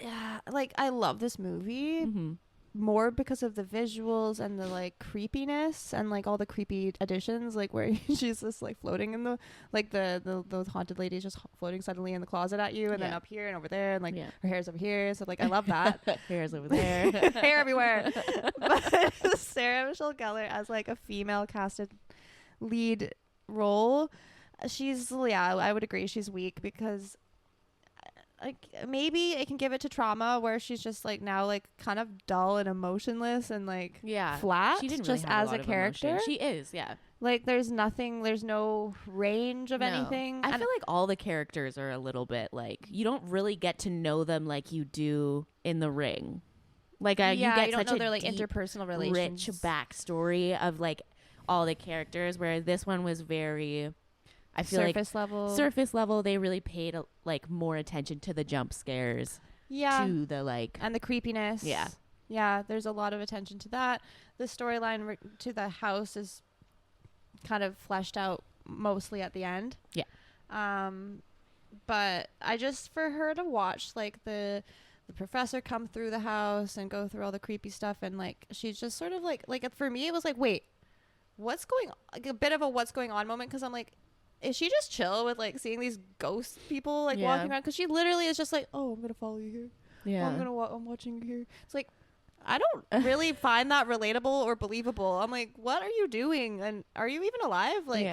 I love this movie Mm-hmm. more because of the visuals and the like creepiness and like all the creepy additions, like where she's just like floating in the like those haunted ladies just floating suddenly in the closet at you and then up here and over there and like her hair's over here, so like I love that. Hair's over there. Hair everywhere. But Sarah Michelle Gellar as like a female casted lead role, I would agree she's weak because like maybe it can give it to trauma where she's just like now like kind of dull and emotionless and like flat. She didn't just really have as a lot a of character. emotion. She is, yeah. Like there's no range of anything. I feel like all the characters are a little bit like you don't really get to know them like you do in The Ring. Like you get don't such know a their like deep, interpersonal relations, rich backstory of like all the characters, where this one was very, I feel surface level. They really paid like more attention to the jump scares, to the like and the creepiness. Yeah. There's a lot of attention to that. The storyline to the house is kind of fleshed out mostly at the end. Yeah. But I just for her to watch like the professor come through the house and go through all the creepy stuff and like she's just sort of like for me it was like wait, what's going on? Like a bit of a what's going on moment because I'm like, is she just chill with like seeing these ghost people like walking around? Because she literally is just like, oh, I'm gonna follow you here. Yeah, I'm watching you here. It's like I don't really find that relatable or believable. I'm like, what are you doing? And are you even alive? Like,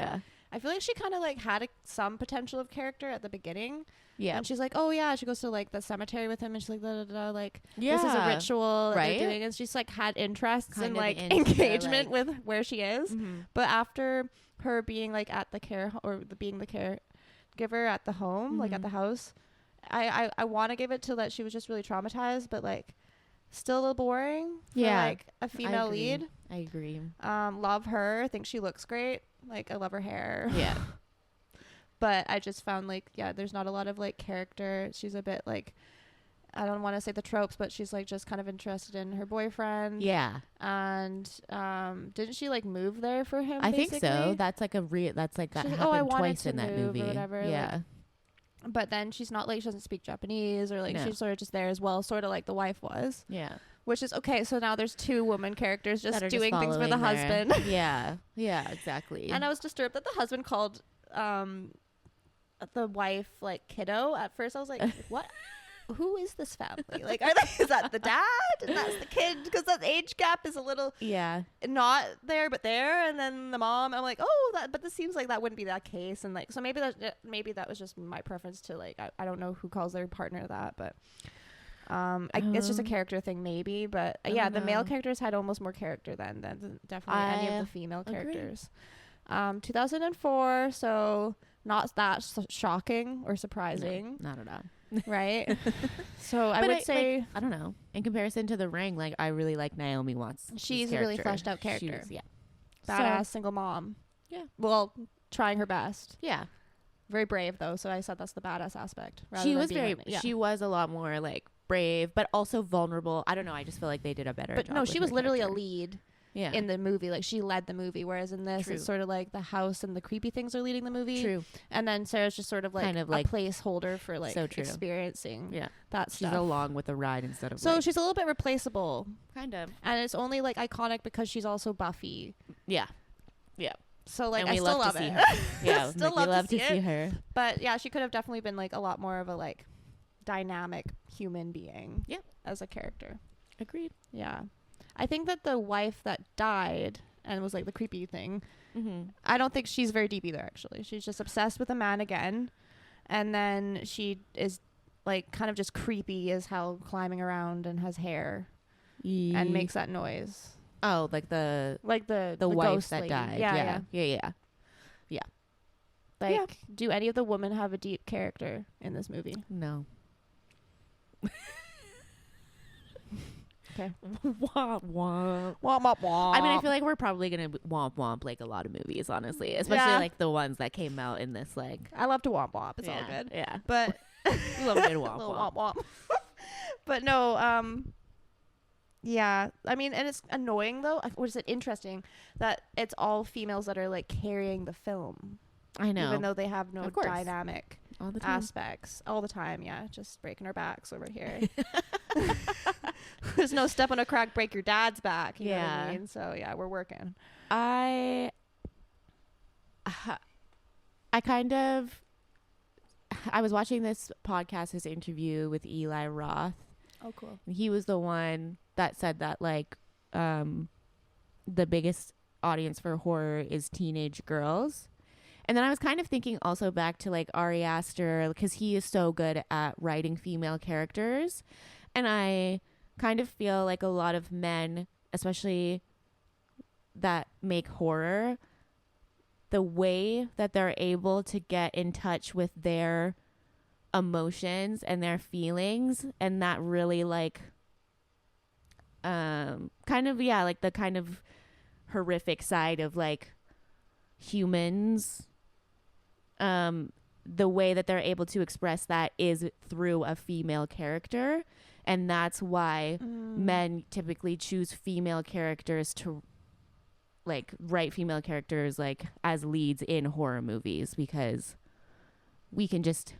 I feel like she kind of like had some potential of character at the beginning. Yeah. And she's like, oh yeah, she goes to like the cemetery with him, and she's like, da, da, da, like, Yeah. this is a ritual that Right? they're doing, and she's like had interests Kind and of like into, engagement like- with where she is. Mm-hmm. But after her being like at the care being the caregiver at the home, like at the house, I want to give it to that she was just really traumatized, but like still a little boring for like a female lead. I agree. Love her. Think she looks great. Like I love her hair. Yeah. But I just found like, yeah, there's not a lot of like character. She's a bit like, I don't want to say the tropes, but she's like just kind of interested in her boyfriend. Yeah. And didn't she like move there for him? I think so. basically? That's like that She's happened like, oh, I wanted twice to in that move or movie. whatever, Yeah. But then she's not like, she doesn't speak Japanese, or like No. she's sort of just there as well, sort of like the wife was. Yeah. Which is okay. So now there's 2 woman characters just That are doing things for the following their- husband. Yeah. Yeah, exactly. And I was disturbed that the husband called the wife like kiddo. At first I was like, what? Who is this family? Like, is that the dad? And that's the kid? Because that age gap is a little yeah. not there, but there. And then the mom, I'm like, oh, but this seems like that wouldn't be that case. And like, so maybe that was just my preference to like, I don't know who calls their partner that, but it's just a character thing maybe. But yeah, the male characters had almost more character than definitely any of the female characters. 2004, so not that shocking or surprising. No, not at all. Right? So I would say, like, I don't know. In comparison to The Ring, like I really like Naomi Watts. she's a really fleshed out character. Yeah. Badass single mom. Yeah. Well, trying her best. Yeah. Very brave though, so I said that's the badass aspect. She was she was a lot more like brave, but also vulnerable. I don't know. I just feel like they did a better job. But no, she with was her literally character. a lead. Yeah. In the movie, like she led the movie, whereas in this True. it's sort of like the house and the creepy things are leading the movie. True. And then Sarah's just sort of like, Kind of a like placeholder for like so true. experiencing Yeah. that She's stuff. along with the ride instead of So like, she's a little bit replaceable, kind of. and it's only like iconic because she's also Buffy. Yeah. Yeah. So like And I we still love love to see it. her. Yeah. Still like, we love love to to see see it. her. But yeah, she could have definitely been like a lot more of a like dynamic human being. Yep. As a character. Agreed. Yeah. I think that the wife that died and was like the creepy thing, Mm-hmm. I don't think she's very deep either, actually. She's just obsessed with a man again. And then she is like kind of just creepy as hell, climbing around and has hair and makes that noise. Oh, like the Like the wife ghost that lady. died. Yeah. Yeah. Like, Yeah. do any of the women have a deep character in this movie? No. Okay. Womp womp. Womp, womp, womp. I mean, I feel like we're probably gonna womp womp like a lot of movies, honestly, especially Yeah. like the ones that came out in this like. I love to womp womp. It's all Yeah, good. Yeah, But we love a good womp little womp. womp womp. But no, yeah. I mean, and it's annoying though. Or is it interesting that it's all females that are like carrying the film, I know. even though they have no Of course. dynamic All the time. aspects all the time. Yeah, just breaking our backs over here. There's no step on a crack, break your dad's back. You know what I Yeah. mean? So yeah, we're working. I was watching this podcast, this interview with Eli Roth. Oh, cool. And he was the one that said that like the biggest audience for horror is teenage girls. And then I was kind of thinking also back to like Ari Aster, because he is so good at writing female characters. And I kind of feel like a lot of men, especially that make horror, the way that they're able to get in touch with their emotions and their feelings, and that really like kind of like the kind of horrific side of like humans, the way that they're able to express that is through a female character. And that's why men typically choose female characters to like write female characters like as leads in horror movies, because we can just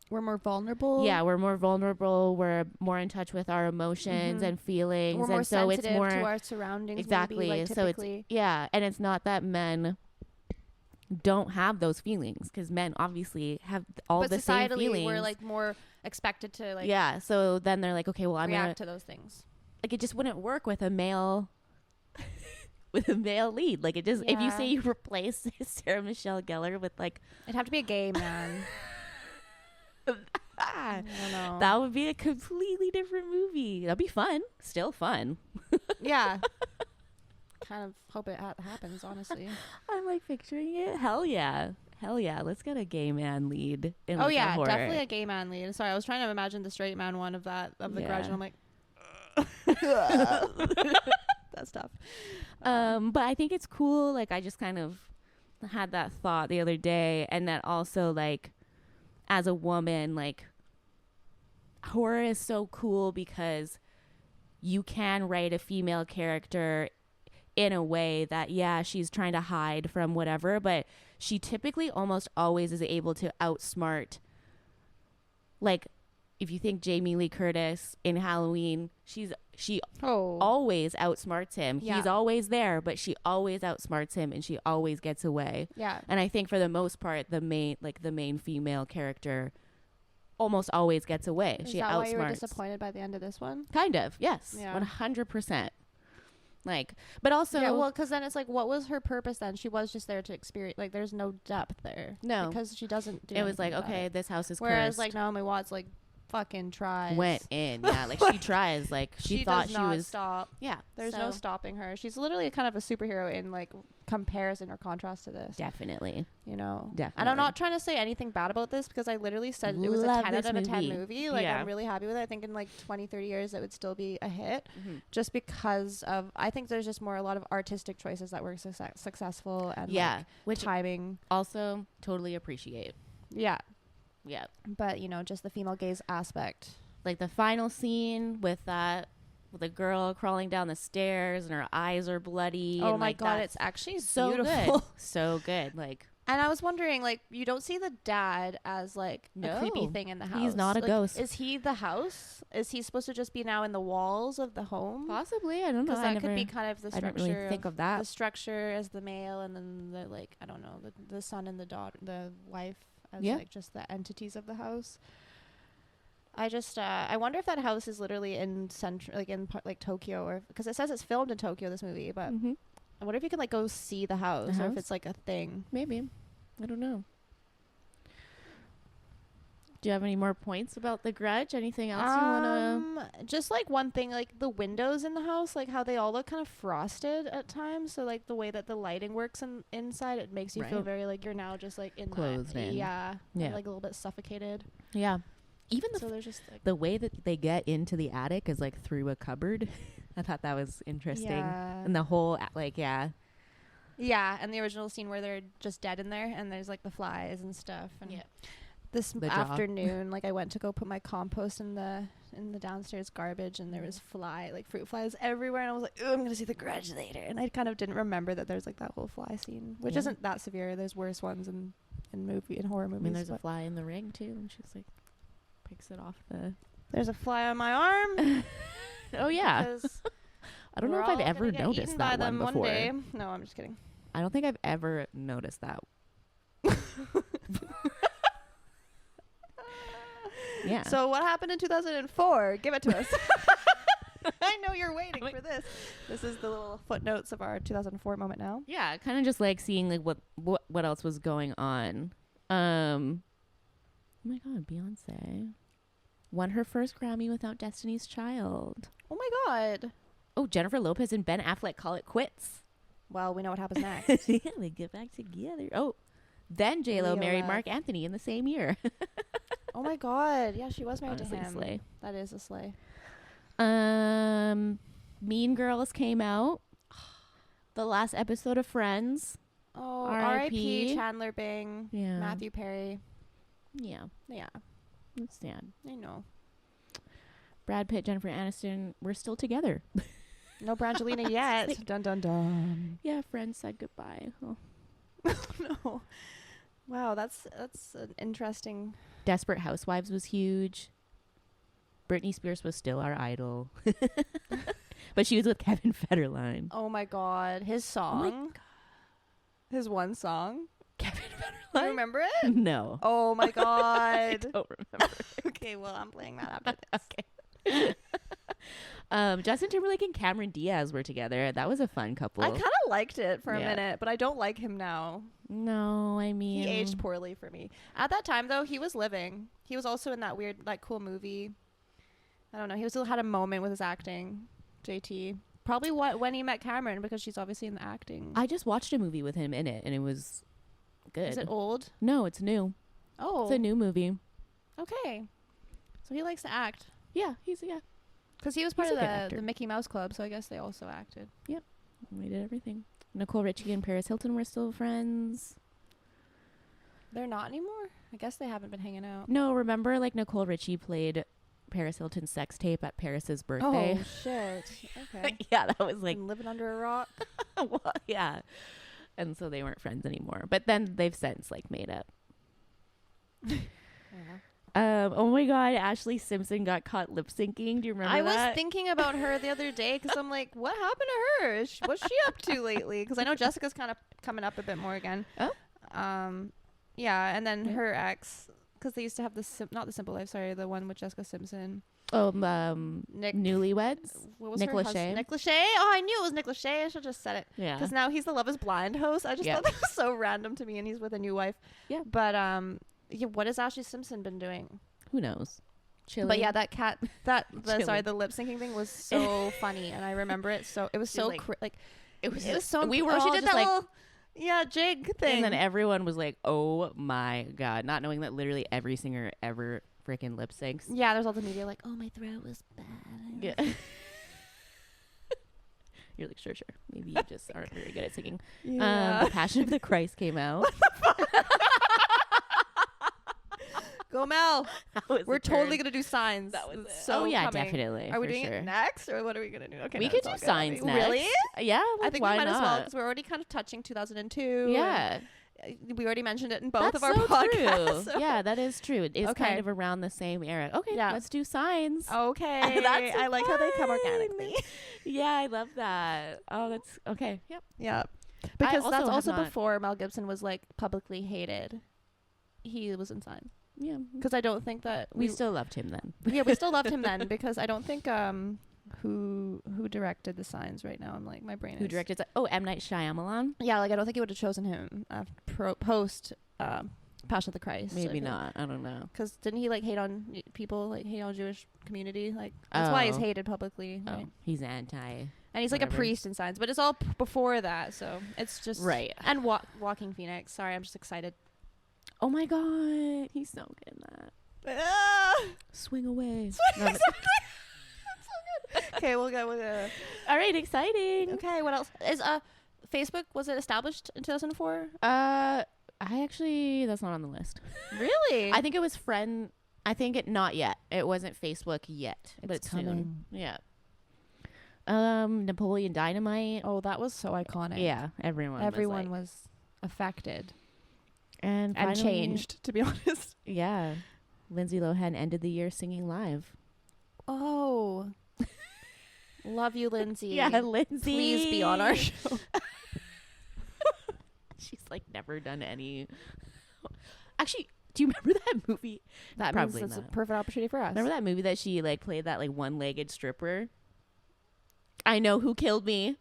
We're more vulnerable. yeah, we're more vulnerable, we're more in touch with our emotions and feelings, We're more and so it's sensitive more to our surroundings. exactly Maybe, like, so it's typically. yeah. And it's not that men don't have those feelings, because men obviously have all But the same societally, feelings. we're like more expected to like yeah, so then they're like, okay, well, I'm react gonna to those things. like, it just wouldn't work with a male with a male lead. Like, it just, if you Yeah. say you replace Sarah Michelle Gellar with like, It'd have to be a gay man. I don't know. that would be a completely different movie. That'd be fun. Still fun. Yeah. Kind of hope it happens, honestly. I'm like picturing it. Hell yeah. Hell yeah. Let's get a gay man lead in Oh like, a yeah, horror. definitely a gay man lead. Sorry, I was trying to imagine the straight man one of the Grudge, and I'm like, that's tough. But I think it's cool. Like, I just kind of had that thought the other day, and that also, like, as a woman, like, horror is so cool because you can write a female character in a way that, yeah, she's trying to hide from whatever, but she typically almost always is able to outsmart, like, if you think Jamie Lee Curtis in Halloween, she always outsmarts him. Yeah. He's always there, but she always outsmarts him, and she always gets away. Yeah. And I think for the most part, the main female character almost always gets away. Is She that why you were outsmarts. disappointed by the end of this one? Kind of, yes, Yeah. 100%. Like, but also, Yeah, well, because then it's like, what was her purpose then? She was just there to experience. Like, there's no depth there. No. Because she doesn't do it was anything like, about okay, it. this house is Whereas, cursed. like, Naomi Watts, like, fucking tries. Went in, yeah, like she tries, like she thought does she not was, stop. yeah. There's no so- stopping her. She's literally kind of a superhero in, like, comparison or contrast to this. Definitely. You know? And Definitely. I'm not trying to say anything bad about this because I literally said it was a Love 10 this out of a 10 movie. movie. Like, Yeah. I'm really happy with it. I think in, like, 20, 30 years, it would still be a hit. Mhm. Just because of, I think there's just a lot of artistic choices that were successful and, Yeah, like, which timing. also totally appreciate. Yeah. Yeah. But, you know, just the female gaze aspect. Like the final scene with the girl crawling down the stairs and her eyes are bloody. Oh and my like God, that's it's actually so beautiful. good. So good. Like, And I was wondering, like, you don't see the dad as, like, a creepy No. thing in the house. He's not a Like, ghost. Is he the house? Is he supposed to just be now in the walls of the home? possibly, I don't know. Because that could be kind of the I didn't structure. really think of that. The structure as the male, and then the, like, I don't know, the son and the daughter, the wife as Yeah. like just the entities of the house. I just I wonder if that house is literally in like Tokyo, or because it says it's filmed in Tokyo, this movie, but Mhm. I wonder if you can like go see the house, or if house? it's like a thing. Maybe. I don't know. Do you have any more points about the Grudge? Anything else you wanna? Just like one thing, like the windows in the house, like how they all look kind of frosted at times. So like the way that the lighting works inside, it makes you feel Right. very like you're now just like in Closed that, in. yeah, Yeah. like a little bit suffocated. Yeah. Even So there's just like the way that they get into the attic is like through a cupboard. I thought that was interesting. yeah, And the whole like yeah, and the original scene where they're just dead in there, and there's like the flies and stuff. And Yeah. this The jaw. afternoon, like I went to go put my compost in the downstairs garbage, and there was fruit flies everywhere, and I was like, "Ooh, I'm gonna see the Grudge later." And I kind of didn't remember that there's like that whole fly scene, which Yeah. isn't that severe. There's worse ones in horror movies. I mean, there's a but fly in the ring too, and she's like picks it off the. there's a fly on my arm. Oh yeah. because I don't know we're if I've all ever gonna get noticed eaten that by one them before. day. No, I'm just kidding. I don't think I've ever noticed that. Yeah. So what happened in 2004? Give it to us. I know you're waiting for this. This is the little footnotes of our 2004 moment now. yeah, kind of just like seeing like what else was going on. Oh my God, Beyonce won her first Grammy without Destiny's Child. Oh my God. Oh, Jennifer Lopez and Ben Affleck call it quits. Well, we know what happens next. Yeah, they get back together. Oh, then J-Lo Leo married left. Mark Anthony in the same year. Oh my God. Yeah, she was married Honestly, to him. slay. That is a slay. Mean Girls came out. The last episode of Friends. Oh, R.I.P. R.I.P. Chandler Bing. Yeah. Matthew Perry. Yeah, Yeah, it's sad. I know. Brad Pitt, Jennifer Aniston, we're still together. No Brangelina yet. Like- Dun dun dun. Yeah, Friends said goodbye. Oh. No. Wow, that's an interesting. Desperate Housewives was huge. Britney Spears was still our idol. But she was with Kevin Federline. Oh my God, his song. His one song. Kevin Do Federline? you remember it? No. Oh my I God. don't remember. Okay, well I'm playing that after this. Okay. Justin Timberlake and Cameron Diaz were together. That was a fun couple. I kind of liked it for a minute, but I don't like him now. No, I mean, he aged poorly for me. At that time, though, he was living. He was also in that weird, like, cool movie. I don't know. He still had a moment with his acting. JT. Probably when he met Cameron, because she's obviously in the acting. I just watched a movie with him in it, and it was good. Is it old? No, it's new. Oh. It's a new movie. Okay. So he likes to act. Yeah, Because he was part of the Mickey Mouse Club, so I guess they also acted. Yep. We did everything. Nicole Richie and Paris Hilton were still friends. They're not anymore? I guess they haven't been hanging out. No, remember, like, Nicole Richie played Paris Hilton's sex tape at Paris's birthday? Oh, shit. Okay. Yeah, that was like... Been living under a rock? Well, yeah. And so they weren't friends anymore. But then they've since, like, made up. Oh my God, Ashley Simpson got caught lip syncing. Do you remember that? I was thinking about her the other day because I'm like, what happened to her? What's she up to lately? Because I know Jessica's kind of coming up a bit more again. Oh. Yeah, and then her ex, because they used to have not the Simple Life, sorry, the one with Jessica Simpson. Oh, Newlyweds. What was Nick her Lachey. Nick Lachey. Oh, I knew it was Nick Lachey. I should have just said it. Yeah. Because now he's the Love Is Blind host. I just thought that was so random to me, and he's with a new wife. Yeah. But yeah, what has Ashley Simpson been doing? Who knows? Chilling. But yeah, the lip syncing thing was so funny, and I remember it. So it was so it was so. We were all she did just that like little, jig thing, and then everyone was like, "Oh my God!" Not knowing that literally every singer ever freaking lip syncs. Yeah, there's all the media like, "Oh, my throat was bad." Yeah. You're like, sure. Maybe you just aren't very good at singing. Yeah. The Passion of the Christ came out. Go Mel. We're totally gonna do Signs. That was it. So definitely. Are we doing it next, or what are we gonna do? Okay, we could do Signs next. Really? Yeah. I think why we might not? as well, because we're already kind of touching 2002. Yeah. We already mentioned it in both That's of our so podcasts. True. So. Yeah, that is true. It is kind of around the same era. Okay, let's do Signs. Okay. That's I like how they come fun. organically. Yeah, I love that. Oh, that's okay. Yep. Yeah. Because that's also not before Mel Gibson was like publicly hated. He was in Signs. Yeah. Because I don't think that we still loved him then. Yeah, we still loved him then, because I don't think who directed the Signs right now. I'm like, my brain Who directed M. Night Shyamalan? Yeah, like I don't think he would have chosen him post Passion of the Christ. Maybe not. I don't know. Because didn't he like hate on people, like hate on Jewish community? Like that's why he's hated publicly. Right? He's anti. And he's like a priest in Signs, but it's all before that, so it's just right. And Walking Phoenix. Sorry, I'm just excited. Oh my God, he's so good in that. Swing away. No, okay, we'll go. All right, exciting. Okay, what else is Facebook? Was it established in 2004? That's not on the list. Really? I think it was I think it not yet. It wasn't Facebook yet, but coming. Soon. Yeah. Napoleon Dynamite. Oh, that was so iconic. Yeah, everyone was affected and changed. To be honest. Yeah, Lindsay Lohan ended the year singing live. Oh. Love you, Lindsay. Yeah, Lindsay. Please be on our show. She's like never done any. Actually, do you remember that movie? That probably means it's a perfect opportunity for us. Remember that movie that she like played that like one-legged stripper? I Know Who Killed Me.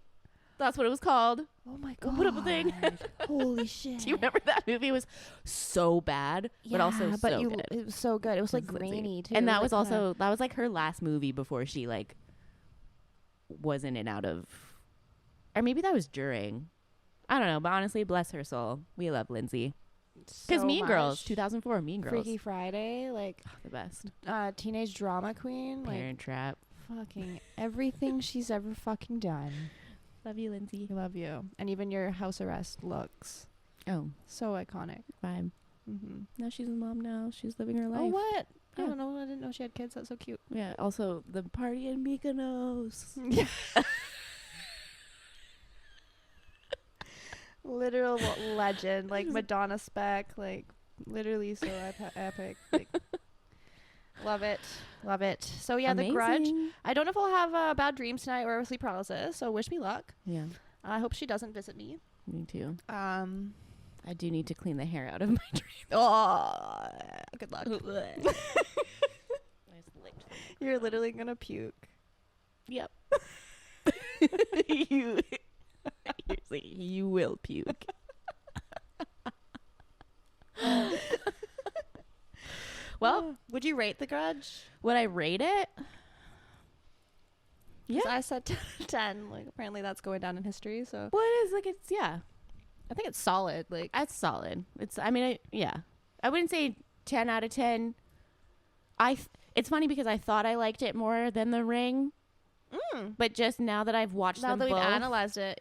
That's what it was called. Oh my God. Put up a thing. Holy shit. Do you remember that movie? It was so bad, but also good. It was so good. It was like grainy too. And that was also that was like her last movie before she like was in and out of, or maybe that was during. I don't know, but honestly, bless her soul. We love Lindsay. Because Mean Girls, 2004, Mean Girls. Freaky Friday, like the best. Teenage Drama Queen, Parent Trap. Fucking everything she's ever fucking done. Love you, Lindsay. Love you. And even your house arrest looks. Oh. So iconic. Vibe. Mm-hmm. Now she's a mom now. She's living her life. Oh, what? Yeah. I don't know. I didn't know she had kids. That's so cute. Yeah. Also, the party in Mykonos. Yeah. Literal legend. Like Madonna spec. Like literally so epic. Like love it. Love it. So yeah, Amazing. The Grudge. I don't know if I'll have bad dreams tonight or sleep paralysis. So wish me luck. Yeah. I hope she doesn't visit me. Me too. I do need to clean the hair out of my dream. Oh, good luck. You're literally gonna puke. Yep. you you will puke. Well, would you rate The Grudge? would I rate it? 'Cause I said 10. Like, apparently that's going down in history. So Well, it is like it's I think it's solid. Like, that's solid. It's I wouldn't say 10 out of 10. It's funny because I thought I liked it more than The Ring, but just now that I've watched now them that we've both analyzed it,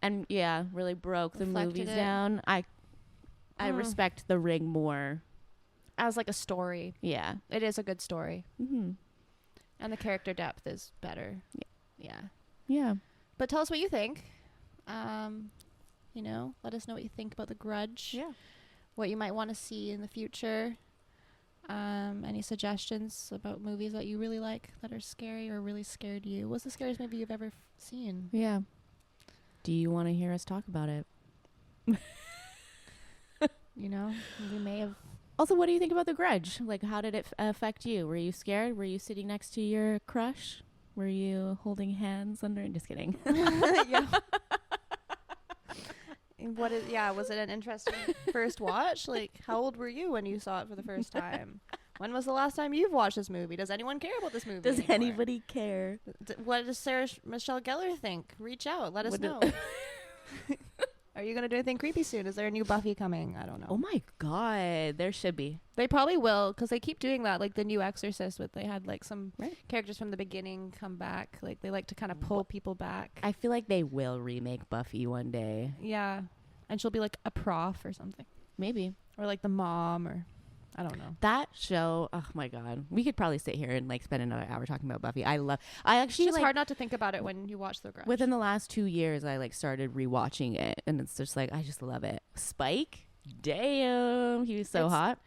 and really broke the Reflected movies it. down, I respect The Ring more. as like a story, Yeah. it is a good story, Mm-hmm. and the character depth is better. Yeah. Yeah. But tell us what you think. Let us know what you think about The Grudge. Yeah. What you might want to see in the future. Any suggestions about movies that you really like that are scary or really scared you? What's the scariest movie you've ever seen? Yeah. Do you want to hear us talk about it? We may have. Also, what do you think about The Grudge? Like, how did it affect you? Were you scared? Were you sitting next to your crush? Were you holding hands under? Just kidding. Yeah. Was it an interesting first watch? Like, how old were you when you saw it for the first time? When was the last time you've watched this movie? Does anyone care about this movie Does anymore? anybody care? What does Michelle Gellar think? Reach out. Let us know. Are you going to do anything creepy soon? Is there a new Buffy coming? I don't know. Oh my God. There should be. They probably will, because they keep doing that. Like the new Exorcist, they had like some Right. characters from the beginning come back. Like they like to kind of pull people back. I feel like they will remake Buffy one day. Yeah. And she'll be like a prof or something. Maybe. Or like the mom, or I don't know. That show, oh my God. We could probably sit here and like spend another hour talking about Buffy. I It's actually just like, hard not to think about it when you watch The Grudge. within the last 2 years, I like started rewatching it, and it's just like I just love it. Spike, damn, he was so hot.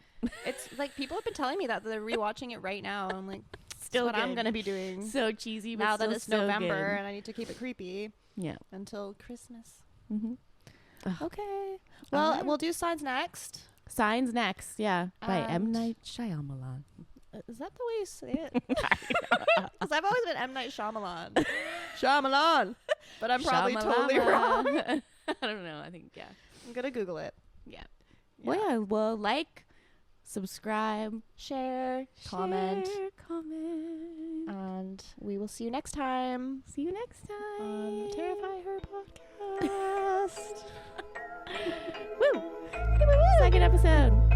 It's like people have been telling me that they're rewatching it right now. I'm like, Still that's what I'm good. gonna be doing So cheesy, but now still that it's so November good. and I need to keep it creepy Yeah. until Christmas. Mm-hmm. Okay. Well, Alright. we'll do Signs next. Signs next, yeah, by M. And- Night Shyamalan. Is that the way you say it? Because I've always been M. Night Shyamalan. Shyamalan. But I'm probably totally wrong. I don't know. I think, yeah. I'm going to Google it. Yeah. Well, yeah. Well, like, subscribe, Share, comment. comment. And we will see you next time See you next time on the Terrify Her podcast. Woo! Second episode.